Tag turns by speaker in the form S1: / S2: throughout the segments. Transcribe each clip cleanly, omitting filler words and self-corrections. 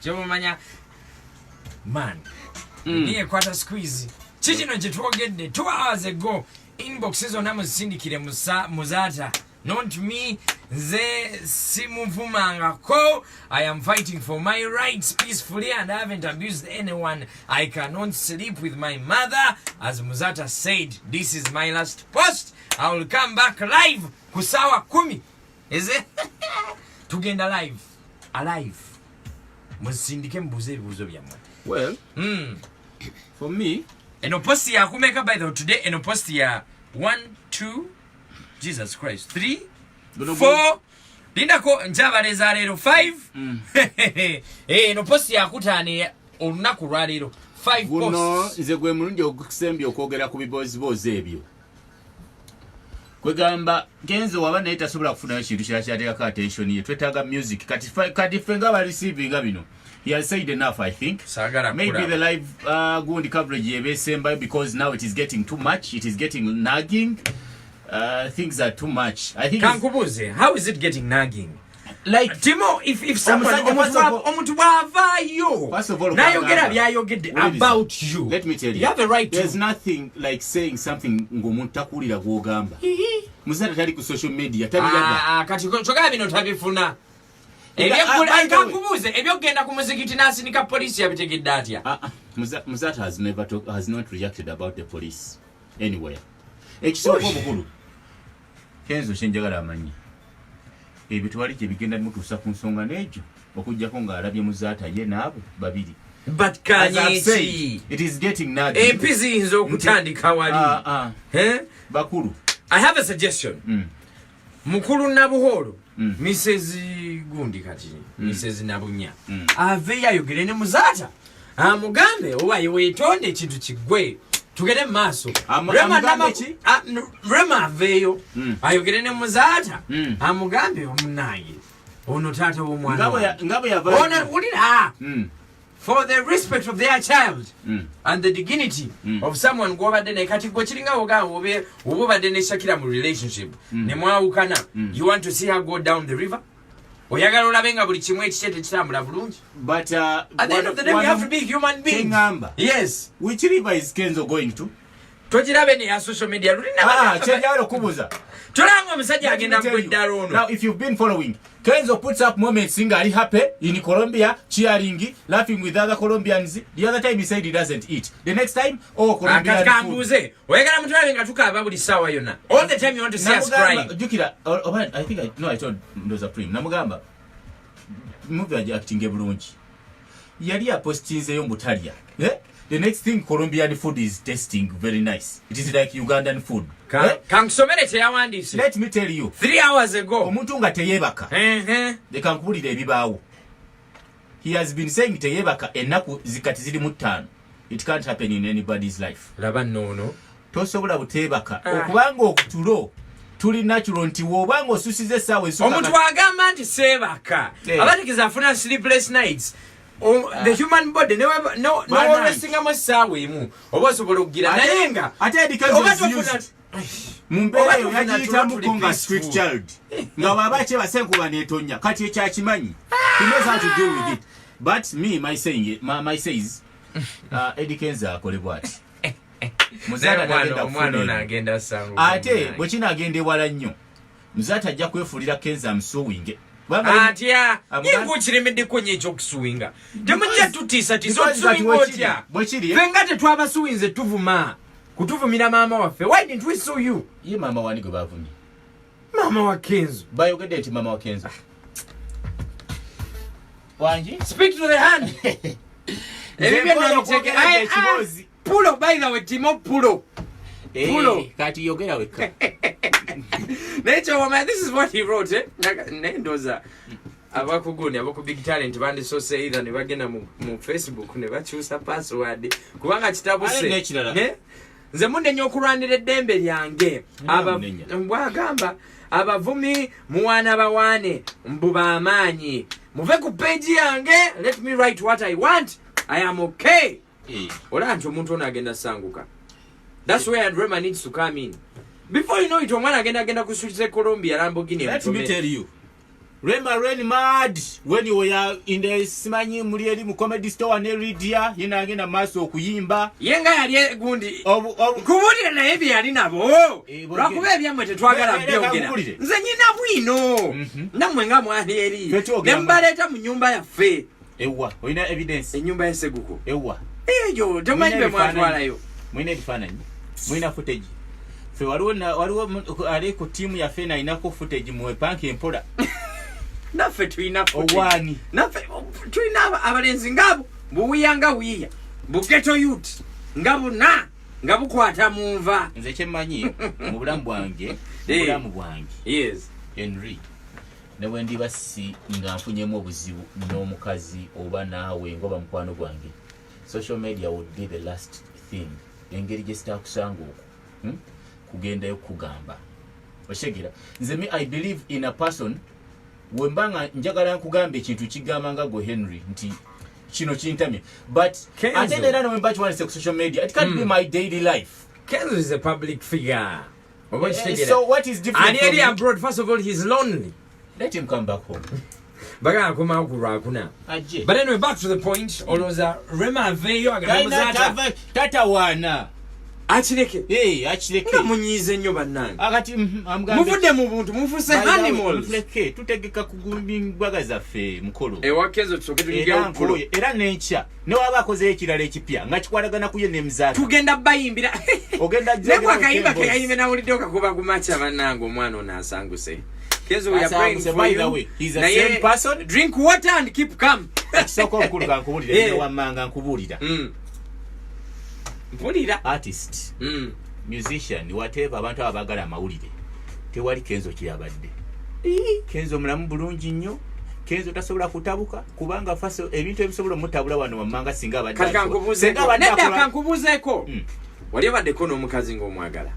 S1: Chomanya man. Niye kwata squeeze. Chichino chitwogedde 2 hours ago. Inboxes onamuzindikire Muzata. Not me. Nze simuvumangako. I am fighting for my rights peacefully and I haven't abused anyone. I cannot sleep with my mother. As Muzata said, this is my last post. I will come back live. Kusawa 10. Is it? Tugenda live. Alive. Muzindike mbuze ebibuzo byammwe.
S2: Well, for me,
S1: eno post ya kumeka by the today eno post ya 1 2 Jesus Christ 3 4 lindako njabaleza lero 5 eno post ya kutane olunaku lwa lero 5 posts
S2: nze gwe mulungi okusembya okwogera ku bibozibozi ebyo kwegamba genzo waba naye tasobola kufuna ekintu kyateekako attention ye twetaaga music kati ffe nga ba receiving bino. He has said enough, I think. Maybe the live good coverage because now it is getting too much. It is getting nagging. Things are too much. I think.
S1: Kankubuze, how is it getting nagging?
S2: Like
S1: Timo, if someone omuntu bavayo.
S2: First of all,
S1: nayogera byayogedde about you.
S2: Let me tell you.
S1: You have the right
S2: There's
S1: to.
S2: nothing like saying something ngomuntu takulira gwogamba. Muzata tali ku social media tabiyaga.
S1: Kati choka bino tabifuna. Kankubuze ebyogenda ku muzikiti nasinika police yabitegedde atya.
S2: Muzata has not reacted about the police anywhere. Ekisoko obukulu. Kenzo shenjagala amanyi. Ebitwali kye bigenda mutuusa ku nsonga n'egyo okujjako ng'alabye Muzata ye naabo babiri.
S1: But Kanye,
S2: it is getting nagging.
S1: Empizi nzo okutandika wali.
S2: Bakulu.
S1: I have a suggestion. Mukulu Nabuhoro. Mrs. Gundi kati. Mrs. Nabunya. Ave yayogere ne Muzata. Amugambe oba yeweetonde ekintu kigwe. Tugere maaso. Rema aveyo. Ayogere ne Muzata. Amugambe omunaye. Ono taata w'omwana.
S2: Ngabo yava.
S1: Ona ulira. For the respect of their child and the dignity of someone gwobadde ne kati gwe kiringa ogambe obobadde ne Shakira mu relationship ne mwawukana. You want to see her go down the river? Oyagala olabenga buli kimwe ekikyete kitambula bulungi.
S2: But
S1: at the end of the day we have to be human beings. Yes.
S2: Which river is Kenzo going to?
S1: Tojirabe ne ya social media lulina.
S2: Kyeyalo kubuza.
S1: Tolanga omusajja agenda kweddala ono.
S2: Now if you've been following, Kenzo puts up moments singali happy in Colombia, cheering, laughing with other Colombians. The other time he said he doesn't eat. The next time, Colombian
S1: food. Oyagala mutwale nga tukaba buli sawa yonna. All the time you want to see us crying.
S2: Jukira, I told Ndoza Prim. Namugamba, movie acting bulungi. Yali apostinzeyo mbutalia. The next thing Colombian food is tasting very nice. It is like Ugandan food.
S1: Kansomere teyawandise.
S2: Let me tell you.
S1: 3 hours ago.
S2: Omuntu nga teyebaka. De kankubulira ebibaawo. He has been saying teyebaka ennaku zikati ziri mu 5. It can't happen in anybody's life.
S1: Laba nono.
S2: Tosobola butebaka. Okubanga okutulo tuli natural nti wobanga osusize sawe esuka.
S1: Omuntu agamba nti sebaka. Abategeeza afuna sleepless nights. The human body no resting amasawe emu. Oba osobola okugira naye nga
S2: ate education Mumbeera yo yagiyita mukonga street child. Nga baba kye basenkuba netonya kati ekyakimanyi. He knows how to deal with it. But me, my says, Eddie Kenza akolebwa ati. Muzata
S1: omwana agenda sangu.
S2: Ate bwe kinaagenda ewala nnyo. Muzata ajja kwefuulira Kenza amusuwinge.
S1: Atya yingo kiremedde konye ekyokusuwinga. Temujja tutiisa tiso otusuwinga otya. Fenga tetwabasuwinze tuvuma. Kutuvumira mama waffe. Why didn't we sue you?
S2: Ye mama wani gwe bavumye.
S1: Mama wa Kenzo.
S2: Bayogedde nti mama wa Kenzo. Wanji?
S1: Speak to the hand. Pulo by the way, Timo Pulo. Pulo.
S2: Kati yogera weka.
S1: Nature woman, this is what he wrote, eh? Nendoza. Abakuguni abako big talent bandi so say either ne bagenda mu Facebook ne bakyusa password. Kubanga kitabu se. Nze munde nnyo okulwanira eddembe lyange. Mbwagamba abavumi muwana bawane mbuba amaanyi. Muve ku page yange, let me write what I want. I am okay. Ola nti omuntu ono agenda sanguka. That's where Rema needs to come in. Before you know it, omwana agenda kusukiza Colombia Lamborghini.
S2: Let me tell you. Rema ran mad when you were in the simanyi muri mu comedy store ne Lydia yina agenda maso okuyimba
S1: yenga yali gundi kubulira naye bye yali nabo lwakuba ebyamwe tetwagala byongera nze nyina bwino namwe nga mwali eri nembaleta mu nyumba yaffe
S2: ewa oyina evidence
S1: enyumba y'Esseguko
S2: ewa
S1: eyo tomanyi be mwatwalayo
S2: mwine ebifaananyi mwina footage fe waliwo ali ku tiimu yaffe nainako footage muwe panki empola
S1: naffe tulina
S2: owani
S1: naffe tulina abalenzi ngabo buwiyanga wiya bugeto youth ngabuna ngabukwata munva
S2: nze kyemmanyi mu bulamu bwange
S1: yes
S2: Henry newe ndiba si nga nfunyemu obuzibu n'omukazi oba naawe ngoba mukwano gwange social media would be the last thing engeri gye sitaakusanga okwo kugendayo kugamba oshegira nze me I believe in a person wembanga njagala nkugamba ekintu kigamba nga go Henry nti kino kintamye but ate era no mbachi wanise ku social media it can't be my daily life.
S1: Kenzo is a public figure.
S2: So what is different
S1: and here abroad, first of all, he's lonely.
S2: Let him come back home.
S1: But anyway, back to the point. Rema veyo
S2: agamuzata tata wana
S1: achireke
S2: achireke
S1: munyize nnyo bannange
S2: akati
S1: muvudde mu buntu mufuse animals
S2: tutegeka kugumbingwaga zaffe mukolo
S1: ewakezo tusoke tunyige mukolo
S2: era nenkya ne waba akoze ekirala ekipya nga kikwalagana kuye nemuzata
S1: tugenda bayimbira
S2: ogenda
S1: nekwa kayimba kayimbe na ulidde okakuba kumacha bannange omwana onasanguse Kezo, we are praying for
S2: by
S1: you.
S2: The way, he's the same person.
S1: Drink water and keep calm.
S2: Soko nkuluka nkubulira ne wamanga nkubulira.
S1: Mpulira
S2: artist. Musician, whatever abantu abagala amawulire. Tewali Kenzo kirabadde. Kenzo mulamu bulungi nnyo. Kenzo tasobola kutabuka kubanga faso ebintu ebisobola mutabula wano wamanga singa abadde.
S1: Kankubuzeeko. Wali abaddeko n'omukazi ng'omwagala.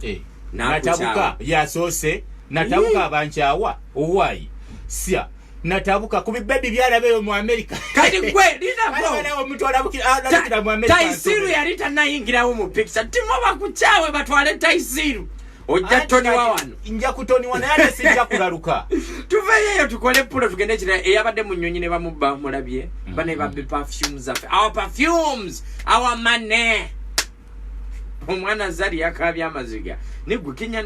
S2: Natabuka yasoose. Natabuka abanchawa owai sia natabuka kubi baby byalabeyo mu America
S1: kati gwe linabo
S2: bana omuntu alabukira mu America
S1: Taisiru yalita nayingira mu picture timo bakuchawe batwale Taisiru ojja Tony wawano
S2: nja kutoni wana yale sija kulaluka
S1: tuveyeyo tukole pulo tugende kira eyabadde mu nnyonyi ne bamubba mulabye bane babbe perfumes afe our perfumes our money omwana zali yakabya amaziga nigwe Kenya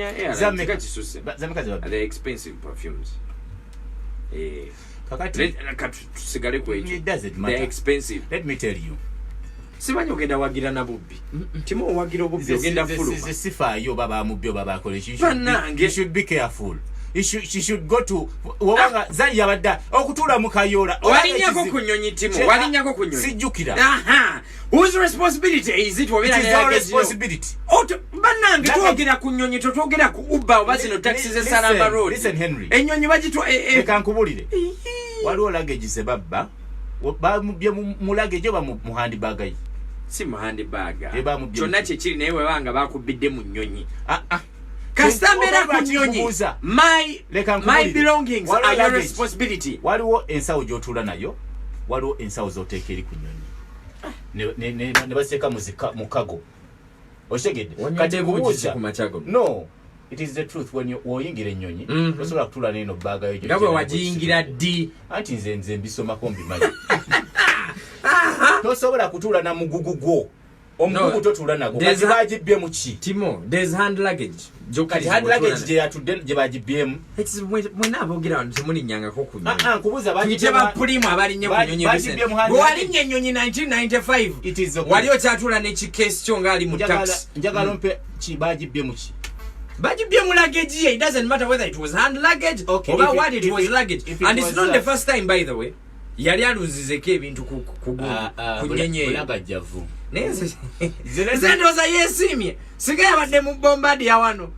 S1: Air
S2: zameka
S1: the expensive perfumes kakati sigale kwejo the expensive
S2: let me tell you
S1: simanyi ogenda wagira na bubbi timo wagira obubbi ogenda fulu
S2: sifa yo baba mubyo baba college you should be careful. She should go to wabanga zali yabadda okutula mukayola
S1: walinyako kunyonyi timo walinyako kunyonyi
S2: sijukira
S1: whose responsibility is it wabira
S2: na responsibility
S1: banange tuogira kunyonyi totogera ku Uber obazino taxis ze Salamba Road
S2: listen Henry
S1: enyonyi bagitwa
S2: kankubulire waliwo luggage ze babba bamubye mu luggage oba mu handbag yi
S1: si mu handbag kyonna kye kiri naye webanga bakubidde mu nnyonyi Kastamera kunyonyi my belongings are your responsibility.
S2: Waliwo ensawo gyotula nayo waliwo ensawo zoteeka eri kunyonyi ne baseka mukago oshegedde kati kubuuza no it is the truth when you oyingira ennyonyi osobola kutula neno baga yo
S1: ngabwe wajiyingira ddi
S2: anti nze mbisomako mbimanyi tosobola kutula na mugugu gwo omugugu totula nago kati bagibye mu ki
S1: timo there's hand luggage
S2: kati hand luggage je yatudde je bagibyemu
S1: mwena abogira nti muli nyanga ko kunyonyi
S2: kubuza
S1: bagibye ba primo abalinnye kunyonyi
S2: bagibye mu hand
S1: go walinnye ennyonyi 1995 wali okyatula ne kikesi kyo ngali mu taxi
S2: njagala mpe ki bagibye mu ki
S1: bagibye mu luggage it doesn't matter whether it was hand luggage or what it was luggage and it's not the first time by the way yali aluzizeko ebintu kunyenye
S2: bulagajjavu
S1: zendoza yesimye singa yabadde mu bombadi ya wano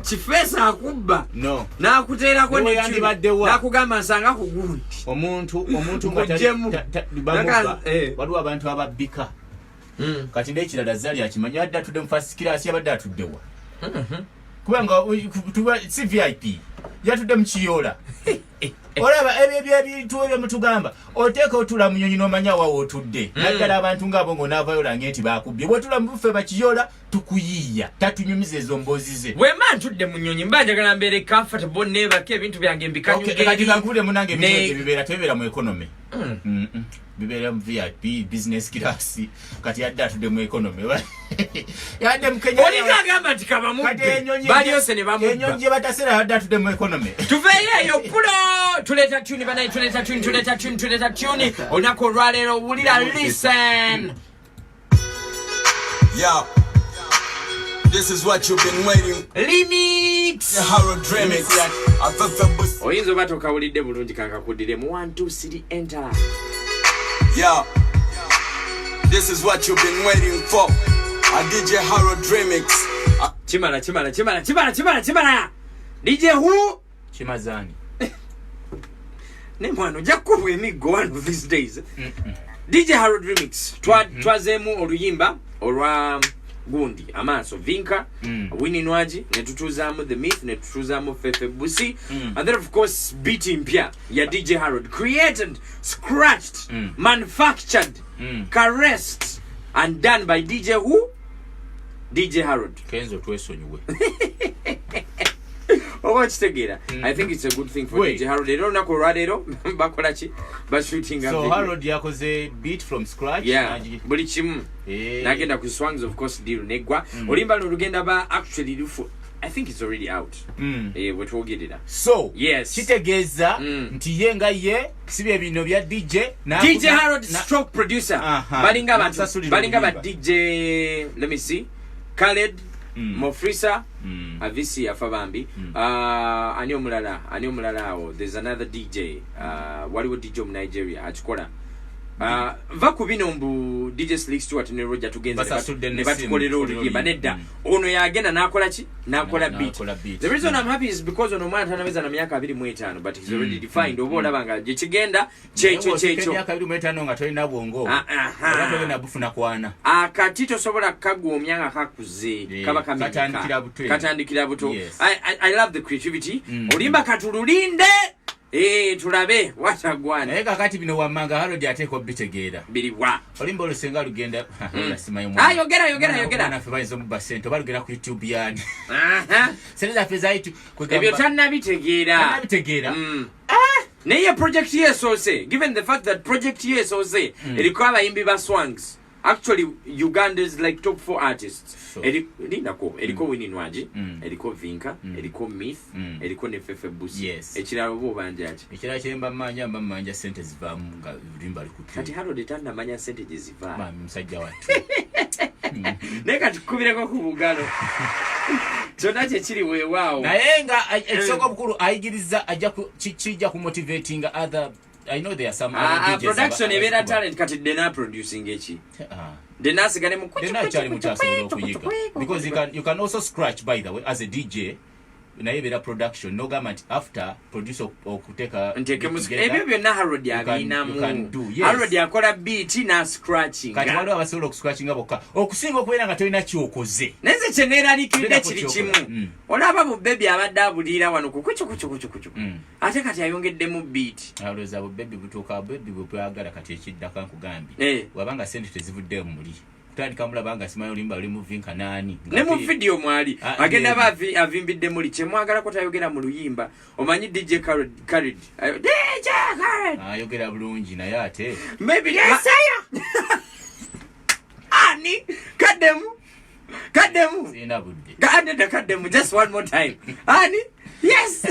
S1: kifeesa akubba n'akuteerako n'akugamba nsanga kugundi
S2: omuntu waliwo abantu ababbika kati n'ekirala zaali akimanyi adde atudde mu first class yabadde atuddewa kubanga si VIP yatudde mu kiyoola olaba ebintu ebyo mutugamba oteeka otula mu nnyonyi n'omanya wawe otudde naddala abantu ng'abo ng'onaavayo lange nti baakubye bw'otula mu buffe bakiyola tukuyiiya tatunyumiza ezo mboozi ze
S1: wema ntudde mu nnyonyi mba njagala mbeere comfortable neebaka ebintu byange mbikanyuge
S2: kati kankubule munange ebintu ebyo bibeera tebibeera mu economy bibeera mu VIP business class kati yadde atudde mu economy yadde mu Kenya
S1: olinga agamba nti kaba mubbe balyose ne bamubba
S2: enyonyi gye batasera yadde atudde mu economy
S1: tuveeyo eyo pulo tuleeta tuni banayi tuleeta tuni olunaku olwaleero wulira listen
S3: Yo, this is what you've been waiting.
S1: Remix.
S3: Harold Remix.
S1: Oyinza oba tokawulidde bulungi kankakuddire mu 1 2 3 enter.
S3: Yo, this is what you've been waiting for. I DJ Harold Remix.
S1: Chimala. DJ who?
S2: Chimazani.
S1: Ne mwana jakubwa emiggo one of these days. DJ Harold Remix. Twazemu oluyimba olwa gundi amaaso vinka Winnie Nwaji netutuzaamu The Myth netutuzaamu Fefe Busi and then of course beat mpya ya DJ Harold created, scratched, manufactured, caressed and done by DJ who? DJ Harold.
S2: Kenzo twesonyiwe.
S1: Owakitegera. I think it's a good thing for DJ Harold. Ero nako radero bakola ki ba shooting
S2: so video. Harold yakoze beat from scratch.
S1: Yeah. Buli kimu. Nagenda ku songs of course deal negwa. Olimba lugenda ba actually lufu. I think it's already out. What will get it.
S2: So,
S1: yes.
S2: Kitegeza nti yenga ye sibe bino bya DJ
S1: na DJ Harold stroke producer. Balinga ba DJ, let me see. Khaled Mofrisa Avisi Afabambi ani omulala there's another DJ waliwo DJ mu Nigeria achikola vakubino mbu DJ Slick Stewart ne Roger tugenze ne batukolera oluyimba nedda ono yagenda nakola ki nakola beat. The reason I'm happy is because ono mwana tanaweza na miaka 25 but he's already defined oba olabanga je kigenda checho
S2: miaka 25 nga tolina bwongo olabanga na bufuna kwana
S1: akatito sobola kagomya nga kakuze kaba kamika katandikira buto. I love the creativity olimba katululinde tulabe watagwana
S2: naye kakati bino wamanga Harold ateeko bitegeera
S1: biliwa
S2: olimba olusenga lugenda olasimayo
S1: yogera
S2: nafe bayizo mu basente obalugenda ku YouTube yani sente zaffe zaitu
S1: ebyo tannabitegeera naye project yesoose given the fact that project yesoose eriko abayimbi ba swangs. Actually, Uganda's like top 4 artists. Eriko Winnie Nwaji, eriko Vinka, eriko Myth, eriko Fefe Busi. Ekiralo bo banjaje.
S2: Ekiralo kyemba manja sente zivamu nga limba likutu.
S1: Kati Harold tanda manya sente ziva.
S2: Musajja watu.
S1: Neka tukubireko ku bugalo. Kyonna kye kiri weewaawo.
S2: Naye nga ekisoko bukulu ayigiriza kijja ku motivating other. I know there are some other DJs.
S1: Production ebera talent kati dena producing echi. Dena sigane mu
S2: dena chali mutasa okuyiga. Because you can also scratch by the way as a DJ. Na ebera production no government after producer okuteka
S1: nteke music ebyo byonna Harold yabina mu Harold yakola beat na scratching
S2: kati waliwo abasobola okuscratching abokka okusinga okubeera nga tolina kyokoze
S1: neze kyeneeralikidde kiri kimu olaba bu baby abadde abulira wano kukuchu ate kati ayongedde mu beat
S2: alowooza bu baby butuuka baby bwagala kati ekiddaka nkugambye wabanga sente tezivudde muli kutandika mulabanga simanyi olimba oli mu Vinka nani
S1: ne mu video mwali agenda ba avimbidde muli kyemwagala ko tayogera mu luyimba omanyi DJ Khaled DJ Khaled
S2: ayogera bulungi naye ate
S1: maybe yes ani kademu
S2: sina budde
S1: kademu just one more time ani yes